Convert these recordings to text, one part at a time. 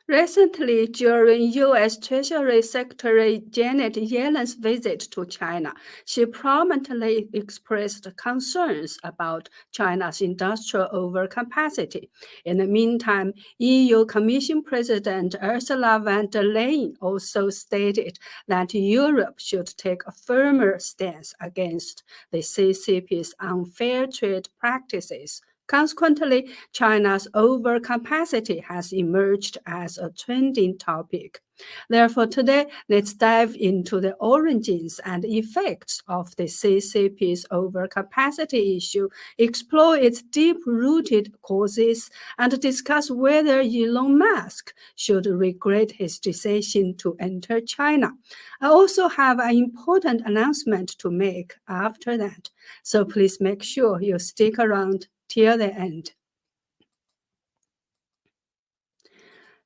Recently, during U.S. Treasury Secretary Janet Yellen's visit to China, she prominently expressed concerns about China's industrial overcapacity. In the meantime, EU Commission President Ursula von der Leyen also stated that Europe should take a firmer stance against the CCP's unfair trade practices. Consequently, China's overcapacity has emerged as a trending topic. Therefore, today, let's dive into the origins and effects of the CCP's overcapacity issue, explore its deep-rooted causes, and discuss whether Elon Musk should regret his decision to enter China. I also have an important announcement to make after that, so please make sure you stick around till the end.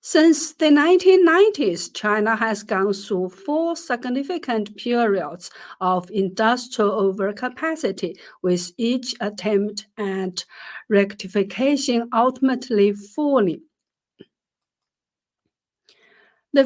Since the 1990s, China has gone through 4 significant periods of industrial overcapacity, with each attempt at rectification ultimately falling. The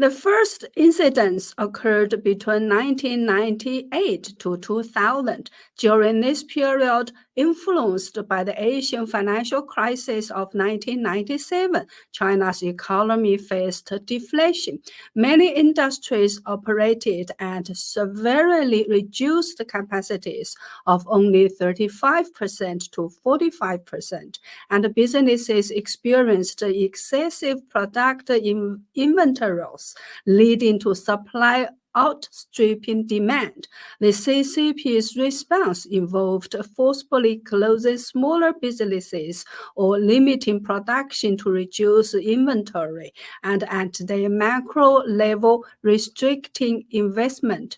first incidents occurred between 1998 to 2000. During this period, influenced by the Asian financial crisis of 1997, China's economy faced deflation. Many industries operated at severely reduced capacities of only 35% to 45%, and businesses experienced excessive product inventories, leading to supply outstripping demand. The CCP's response involved forcibly closing smaller businesses or limiting production to reduce inventory, and at the macro level, restricting investment.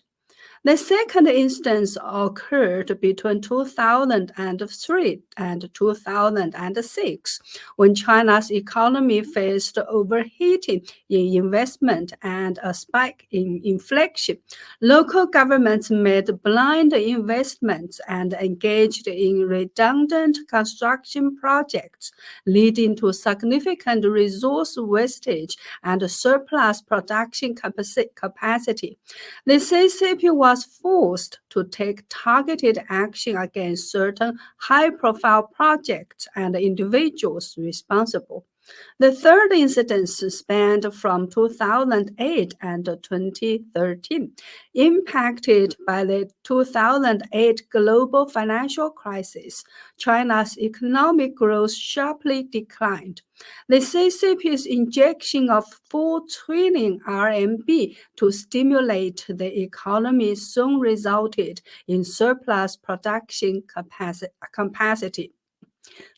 The second instance occurred between 2003 and 2006, when China's economy faced overheating in investment and a spike in inflation. Local governments made blind investments and engaged in redundant construction projects, leading to significant resource wastage and surplus production capacity. The CCP was forced to take targeted action against certain high-profile projects and individuals responsible. The third incident spanned from 2008 and 2013. Impacted by the 2008 global financial crisis, China's economic growth sharply declined. The CCP's injection of 4 trillion RMB to stimulate the economy soon resulted in surplus production capacity.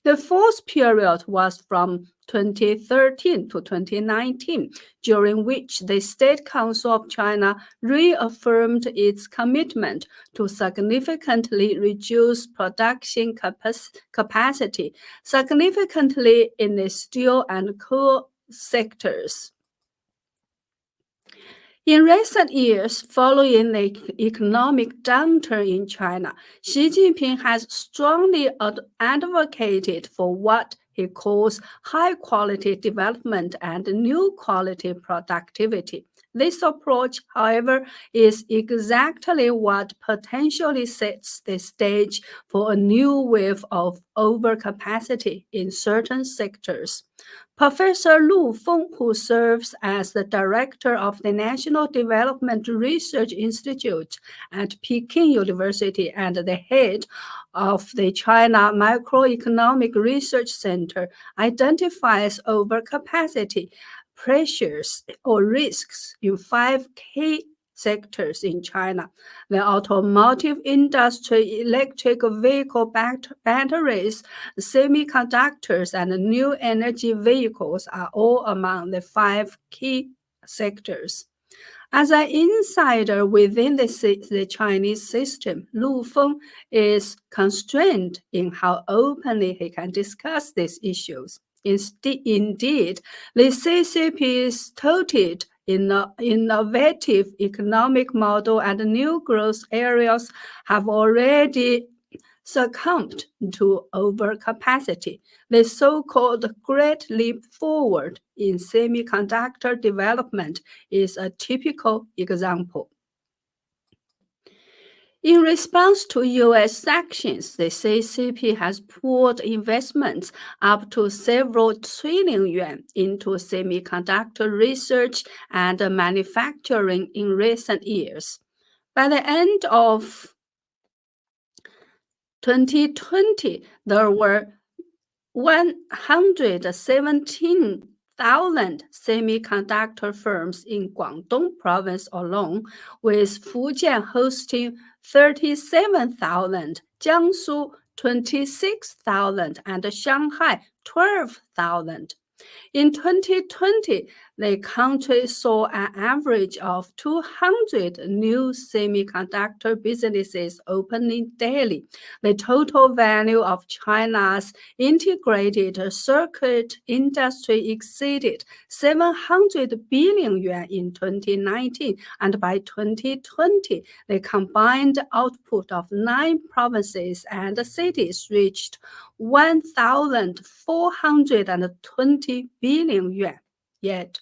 The fourth period was from 2013 to 2019, during which the State Council of China reaffirmed its commitment to significantly reduce production capacity, significantly in the steel and coal sectors. In recent years, following the economic downturn in China, Xi Jinping has strongly advocated for what he calls high-quality development and new-quality productivity. This approach, however, is exactly what potentially sets the stage for a new wave of overcapacity in certain sectors. Professor Lu Feng, who serves as the director of the National Development Research Institute at Peking University and the head of the China Microeconomic Research Center, identifies overcapacity pressures or risks in 5 key sectors in China. The automotive industry, electric vehicle batteries, semiconductors, and new energy vehicles are all among the 5 key sectors. As an insider within the Chinese system, Lu Feng is constrained in how openly he can discuss these issues. Indeed, the CCP's touted innovative economic model and new growth areas have already succumbed to overcapacity. The so-called Great Leap Forward in semiconductor development is a typical example. In response to U.S. sanctions, the CCP has poured investments up to several trillion yuan into semiconductor research and manufacturing in recent years. By the end of 2020, there were 117,000 semiconductor firms in Guangdong province alone, with Fujian hosting 37,000, Jiangsu 26,000, and Shanghai 12,000. In 2020, the country saw an average of 200 new semiconductor businesses opening daily. The total value of China's integrated circuit industry exceeded 700 billion yuan in 2019, and by 2020, the combined output of 9 provinces and cities reached 1,420 billion yuan. Yet,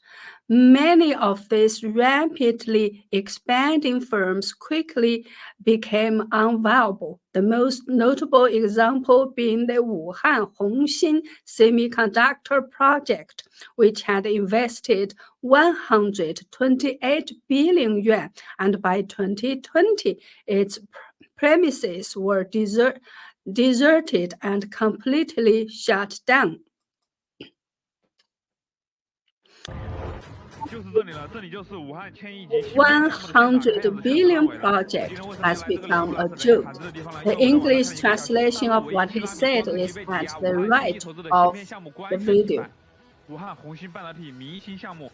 many of these rapidly expanding firms quickly became unviable, the most notable example being the Wuhan Hongxin Semiconductor project, which had invested 128 billion yuan, and by 2020, its premises were deserted and completely shut down. 100 billion project has become a joke. The English translation of what he said is at the right of the video. 武汉红星半导体明星项目，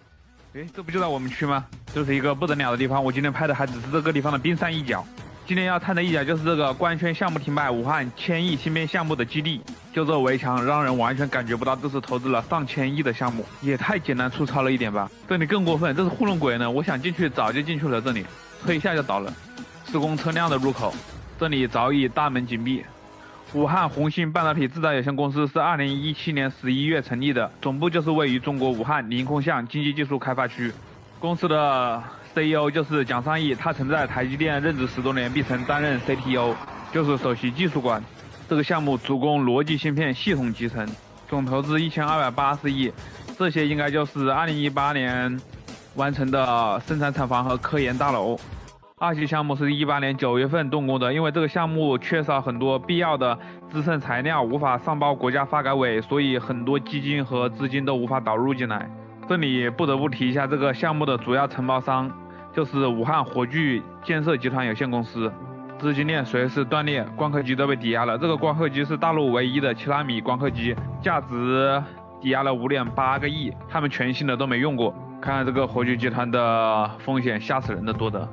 这不就在我们区吗？这是一个不得了的地方。我今天拍的还只是这个地方的冰山一角。今天要探的一角就是这个官宣项目停摆、武汉1000亿芯片项目的基地。就这围墙，让人完全感觉不到这是投资了上千亿的项目，也太简单粗糙了一点吧？这里更过分，这是糊弄鬼呢！我想进去早就进去了，这里推一下就倒了。施工车辆的入口，这里早已大门紧闭。武汉红星半导体制造有限公司是2017年11月成立的，总部就是位于中国武汉临空巷经济技术开发区。公司的 CEO 就是蒋尚义，他曾在台积电任职10多年，并曾担任 CTO， 就是首席技术官。这个项目主攻逻辑芯片系统集成，总投资1280亿，这些应该就是2018年完成的生产厂房和科研大楼。二期项目是18年9月份动工的，因为这个项目缺少很多必要的制成材料，无法上报国家发改委，所以很多基金和资金都无法导入进来。这里不得不提一下这个项目的主要承包商，就是武汉火炬建设集团有限公司。资金链随时断裂，光刻机都被抵押了。这个光刻机是大陆唯一的7纳米光刻机，价值抵押了5.8个亿，他们全新的都没用过。看看这个火炬集团的风险，吓死人的多得。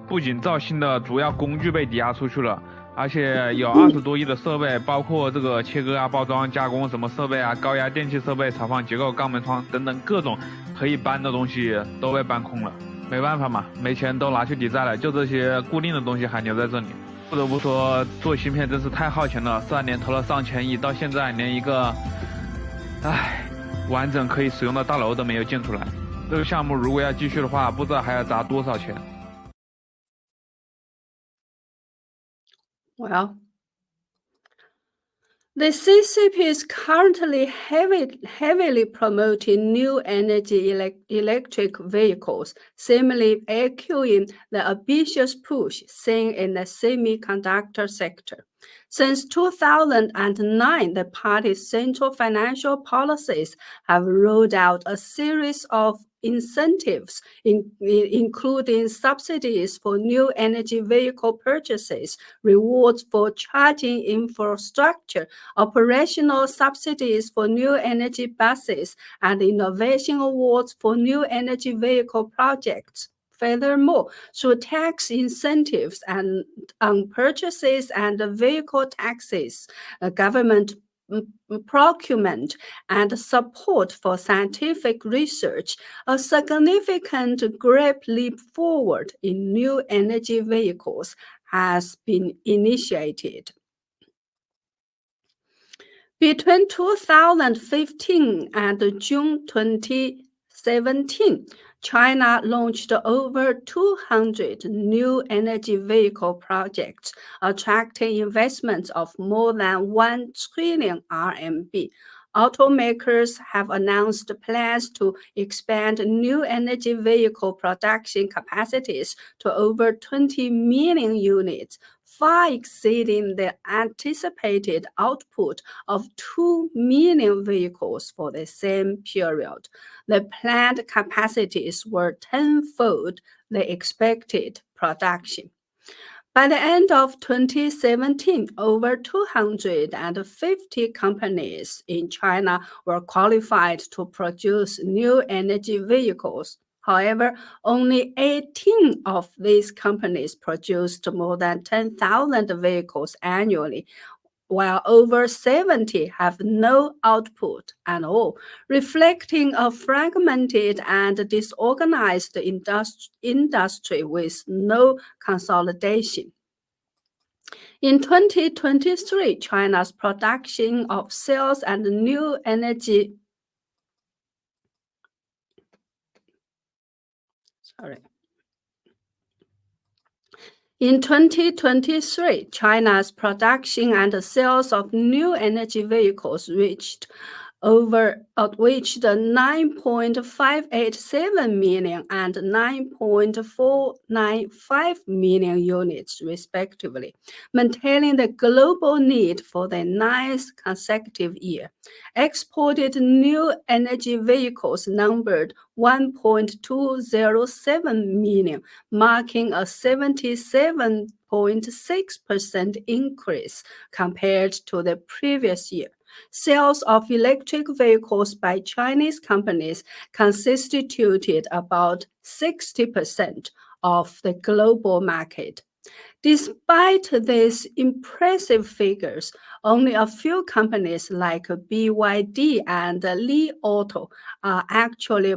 不仅造芯的主要工具被抵押出去了，而且有20多亿的设备，包括这个切割啊、包装、加工什么设备啊、高压电气设备、炒放结构、肛门窗等等各种可以搬的东西都被搬空了。没办法嘛，没钱都拿去抵债了，就这些固定的东西还留在这里。不得不说，做芯片真是太耗钱了，3年投了上千亿，到现在连一个完整可以使用的大楼都没有建出来。这个项目如果要继续的话，不知道还要砸多少钱。Well, the CCP is currently heavily promoting new energy electric vehicles, seemingly echoing the ambitious push seen in the semiconductor sector. Since 2009, the party's central financial policies have rolled out a series of incentives, including subsidies for new energy vehicle purchases, rewards for charging infrastructure, operational subsidies for new energy buses, and innovation awards for new energy vehicle projects. Furthermore, through tax incentives and on purchases and vehicle taxes, government procurement and support for scientific research, a significant great leap forward in new energy vehicles has been initiated. Between 2015 and June 2017, China launched over 200 new energy vehicle projects, attracting investments of more than 1 trillion RMB. Automakers have announced plans to expand new energy vehicle production capacities to over 20 million units, far exceeding the anticipated output of 2 million vehicles for the same period. The planned capacities were tenfold the expected production. By the end of 2017, over 250 companies in China were qualified to produce new energy vehicles. However, only 18 of these companies produced more than 10,000 vehicles annually, while over 70 have no output at all, reflecting a fragmented and disorganized industry with no consolidation. In 2023, China's production of sales and new energy In 2023, China's production and sales of new energy vehicles reached 9.587 million and 9.495 million units, respectively, maintaining the global need for the ninth consecutive year. Exported new energy vehicles numbered 1.207 million, marking a 77.6% increase compared to the previous year. Sales of electric vehicles by Chinese companies constituted about 60% of the global market. Despite these impressive figures, only a few companies like BYD and Li Auto are actually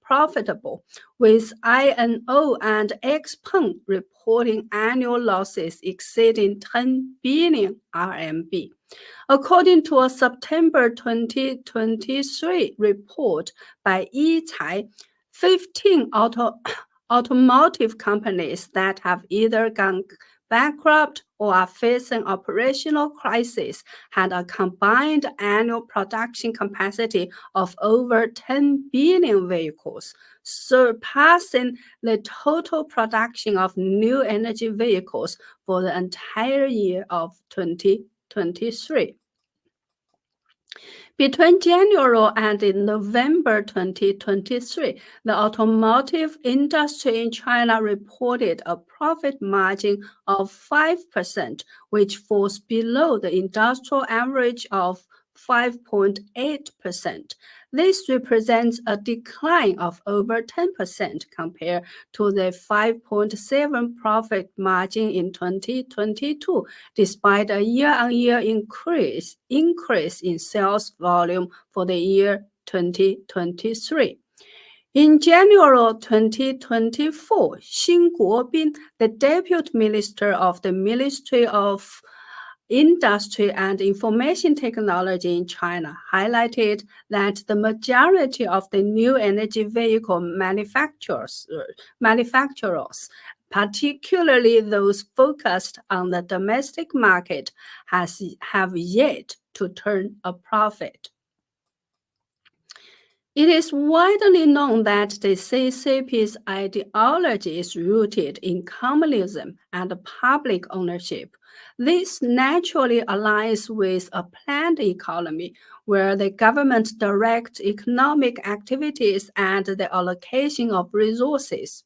profitable, with INO and XPeng reporting annual losses exceeding 10 billion RMB. According to a September 2023 report by Yicai, 15 automotive companies that have either gone bankrupt or are facing operational crisis had a combined annual production capacity of over 10 billion vehicles, surpassing the total production of new energy vehicles for the entire year of 2023. Between January and November 2023, the automotive industry in China reported a profit margin of 5%, which falls below the industrial average of 5.8%. This represents a decline of over 10% compared to the 5.7% profit margin in 2022, despite a year-on-year increase in sales volume for the year 2023. In January 2024, Xing Guobin, the Deputy Minister of the Ministry of Industry and Information Technology in China, highlighted that the majority of the new energy vehicle manufacturers, particularly those focused on the domestic market, have yet to turn a profit. It is widely known that the CCP's ideology is rooted in communism and public ownership. This naturally aligns with a planned economy where the government directs economic activities and the allocation of resources.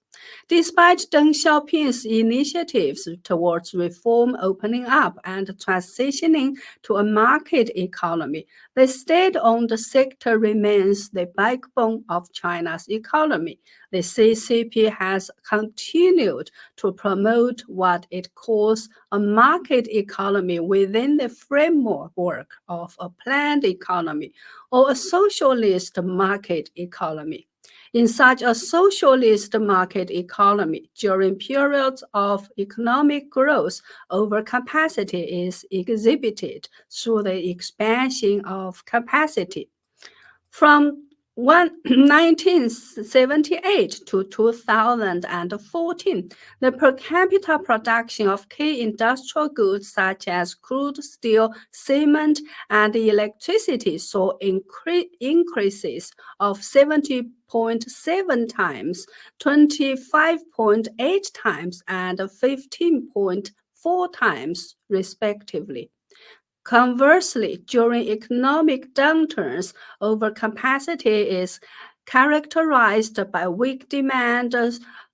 Despite Deng Xiaoping's initiatives towards reform, opening up, and transitioning to a market economy, the state-owned sector remains the backbone of China's economy. The CCP has continued to promote what it calls a market economy within the framework of a planned economy or a socialist market economy. In such a socialist market economy, during periods of economic growth, overcapacity is exhibited through the expansion of capacity. From 1978 to 2014, the per capita production of key industrial goods such as crude steel, cement, and electricity saw increases of 70.7 times, 25.8 times, and 15.4 times, respectively. Conversely, during economic downturns, overcapacity is characterized by weak demand,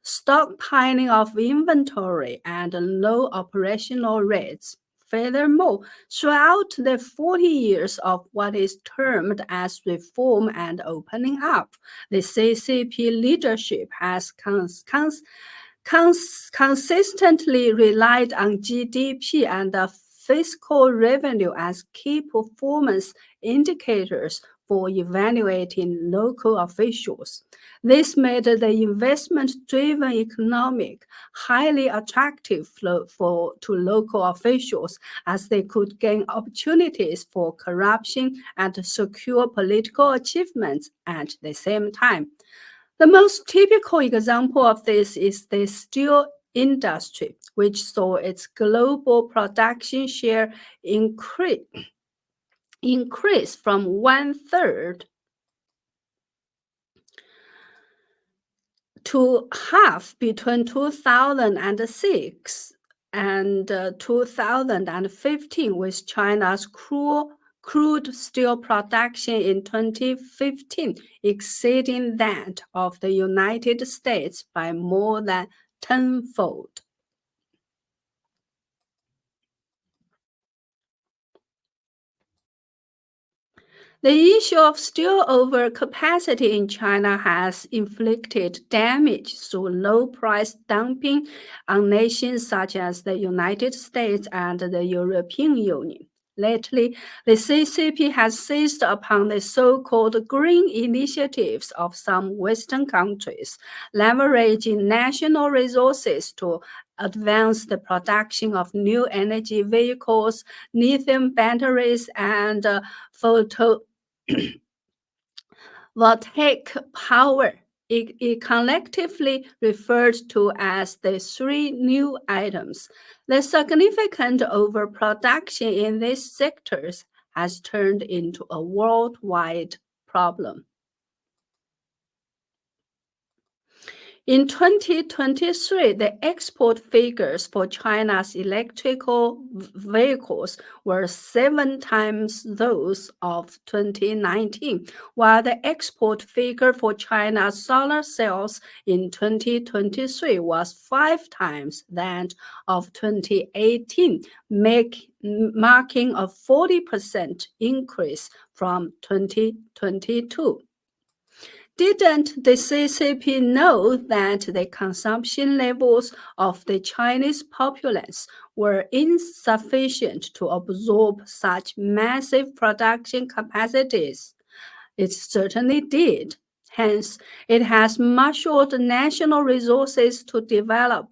stockpiling of inventory, and low operational rates. Furthermore, throughout the 40 years of what is termed as reform and opening up, the CCP leadership has consistently relied on GDP and fiscal revenue as key performance indicators for evaluating local officials. This made the investment-driven economic highly attractive to local officials as they could gain opportunities for corruption and secure political achievements at the same time. The most typical example of this is the steel industry, which saw its global production share increase from 1/3 to half between 2006 and 2015, with China's crude steel production in 2015 exceeding that of the United States by more than tenfold. The issue of steel overcapacity in China has inflicted damage through low price dumping on nations such as the United States and the European Union. Lately, the CCP has seized upon the so-called green initiatives of some Western countries, leveraging national resources to advance the production of new energy vehicles, lithium batteries, and voltaic power. It collectively referred to as the three new items. The significant overproduction in these sectors has turned into a worldwide problem. In 2023, the export figures for China's electrical vehicles were 7 times those of 2019, while the export figure for China's solar cells in 2023 was 5 times that of 2018, marking a 40% increase from 2022. Didn't the CCP know that the consumption levels of the Chinese populace were insufficient to absorb such massive production capacities? It certainly did. Hence, it has marshaled national resources to develop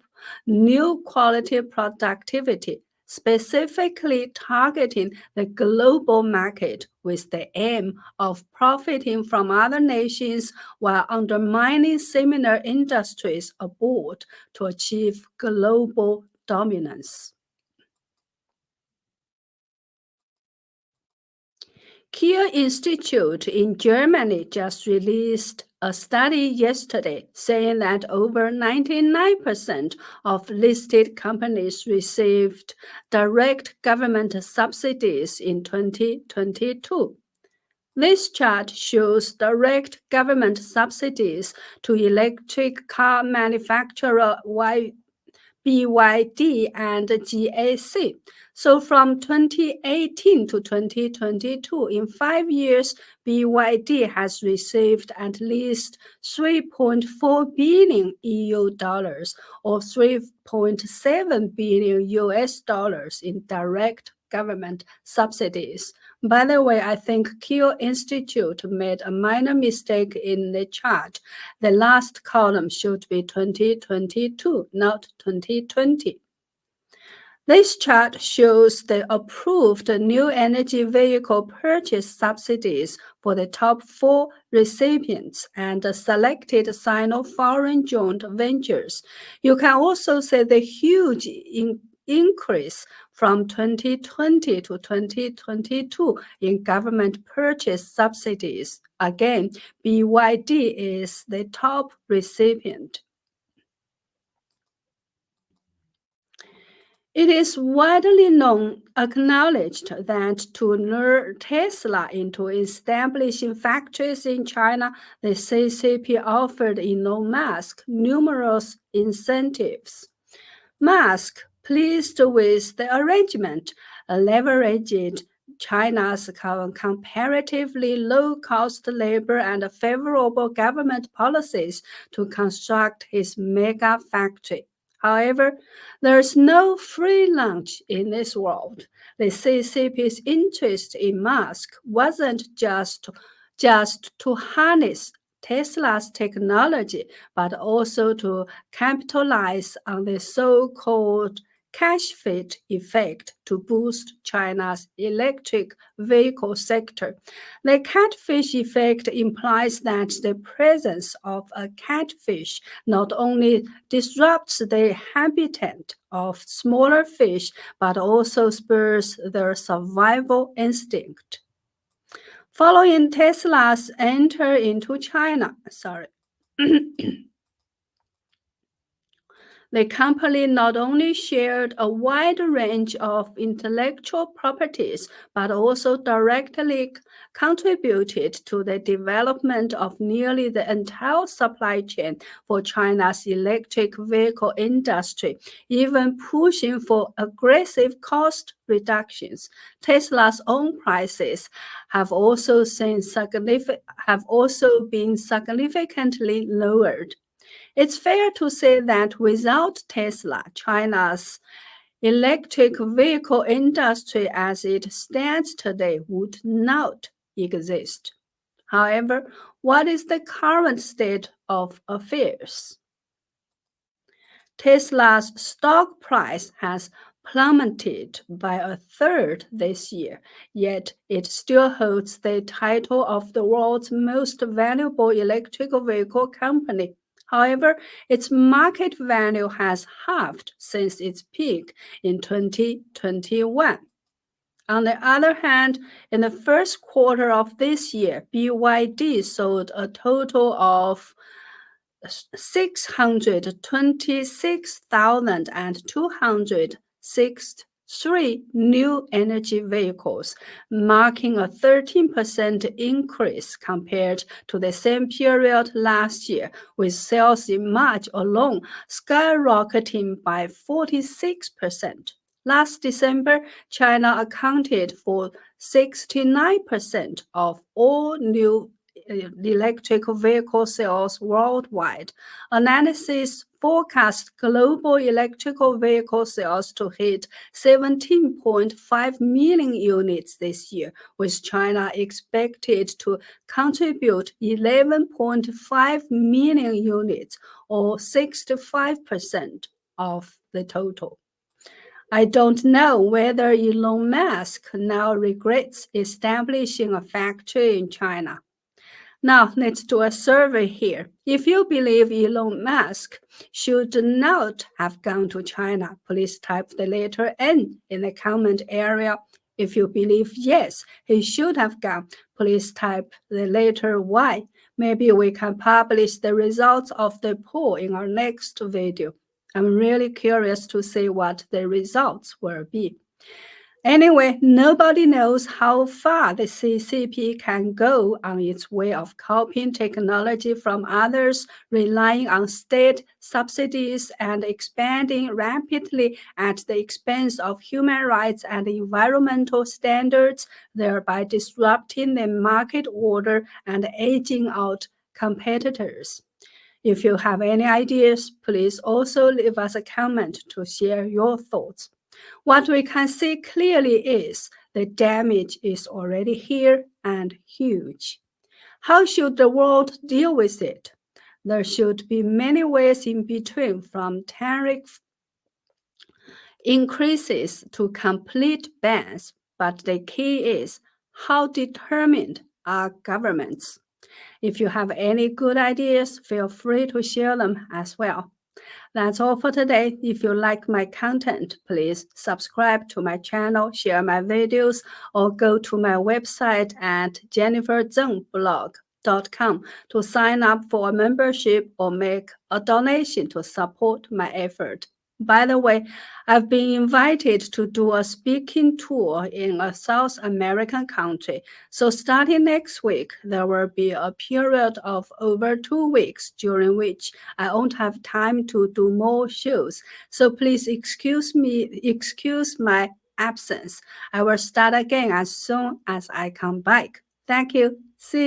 new quality productivity, specifically targeting the global market with the aim of profiting from other nations while undermining similar industries abroad to achieve global dominance. Kiel Institute in Germany just released a study yesterday saying that over 99% of listed companies received direct government subsidies in 2022. This chart shows direct government subsidies to electric car manufacturer BYD and GAC. So from 2018 to 2022, in 5 years, BYD has received at least 3.4 billion EU dollars or 3.7 billion US dollars in direct government subsidies, By the way, I think Kiel Institute made a minor mistake in the chart. The last column should be 2022, not 2020. This chart shows the approved new energy vehicle purchase subsidies for the top 4 recipients and the selected Sino-foreign joint ventures. You can also see the huge increase from 2020 to 2022 in government purchase subsidies. Again, BYD is the top recipient. It is widely acknowledged that to lure Tesla into establishing factories in China, the CCP offered Elon Musk numerous incentives. Musk, pleased with the arrangement, leveraged China's comparatively low-cost labor and favorable government policies to construct his mega factory. However, there's no free lunch in this world. The CCP's interest in Musk wasn't just to harness Tesla's technology, but also to capitalize on the so-called cash-fit effect to boost China's electric vehicle sector. The catfish effect implies that the presence of a catfish not only disrupts the habitat of smaller fish, but also spurs their survival instinct. Following Tesla's entry into China, the company not only shared a wide range of intellectual properties, but also directly contributed to the development of nearly the entire supply chain for China's electric vehicle industry, even pushing for aggressive cost reductions. Tesla's own prices have also been significantly lowered. It's fair to say that without Tesla, China's electric vehicle industry as it stands today would not exist. However, what is the current state of affairs? Tesla's stock price has plummeted by a third this year, yet it still holds the title of the world's most valuable electric vehicle company. However, its market value has halved since its peak in 2021. On the other hand, in the first quarter of this year, BYD sold a total of 626,263 new energy vehicles, marking a 13% increase compared to the same period last year, with sales in March alone skyrocketing by 46%. Last December, China accounted for 69% of all new electric vehicle sales worldwide. Analysis forecast global electrical vehicle sales to hit 17.5 million units this year, with China expected to contribute 11.5 million units, or 65% of the total. I don't know whether Elon Musk now regrets establishing a factory in China. Now, let's do a survey here. If you believe Elon Musk should not have gone to China, please type the letter N in the comment area. If you believe yes, he should have gone, please type the letter Y. Maybe we can publish the results of the poll in our next video. I'm really curious to see what the results will be. Anyway, nobody knows how far the CCP can go on its way of copying technology from others, relying on state subsidies and expanding rapidly at the expense of human rights and environmental standards, thereby disrupting the market order and aging out competitors. If you have any ideas, please also leave us a comment to share your thoughts. What we can see clearly is The damage is already here and huge. How should the world deal with it? There should be many ways in between, from tariff increases to complete bans, but the key is how determined are governments? If you have any good ideas, feel free to share them as well. That's all for today. If you like my content, please subscribe to my channel, share my videos, or go to my website at jenniferzengblog.com to sign up for a membership or make a donation to support my effort. By the way, I've been invited to do a speaking tour in a South American country. So starting next week, there will be a period of over 2 weeks during which I won't have time to do more shows. So please excuse my absence. I will start again as soon as I come back. Thank you. See you.